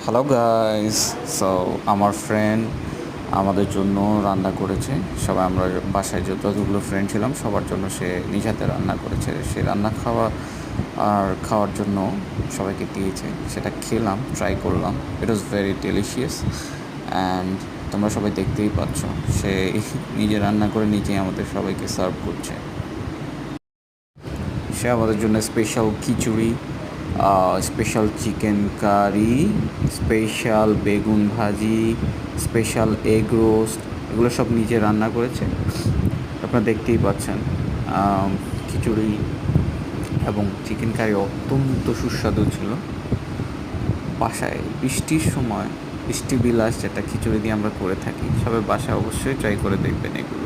Hello guys. So আমার friend আমাদের জন্য রান্না করেছে। সবাই আমরা বাসায় যতগুলো ফ্রেন্ড ছিলাম সবার জন্য সে নিজ হাতে রান্না করেছে। সে রান্না খাওয়ার জন্য সবাইকে দিয়েছে। সেটা খেলাম, ট্রাই করলাম। ইট ওয়াজ ভেরি ডেলিশিয়াস অ্যান্ড তোমরা সবাই দেখতেই পাচ্ছ সে নিজে রান্না করে নিজেই আমাদের সবাইকে সার্ভ করছে। সে আমাদের জন্য স্পেশাল খিচুড়ি, স্পেশাল চিকেন কারি, স্পেশাল বেগুন ভাজি, স্পেশাল এগ রোস্ট, এগুলো সব নিজে রান্না করেছে। আপনারা দেখতেই পাচ্ছেন। খিচুড়ি এবং চিকেন কারি অত্যন্ত সুস্বাদু ছিল। বাসায় বৃষ্টির সময় বৃষ্টি বিলাস যেটা খিচুড়ি দিয়ে আমরা করে থাকি, সবাই বাসায় অবশ্যই ট্রাই করে দেখবেন এগুলো।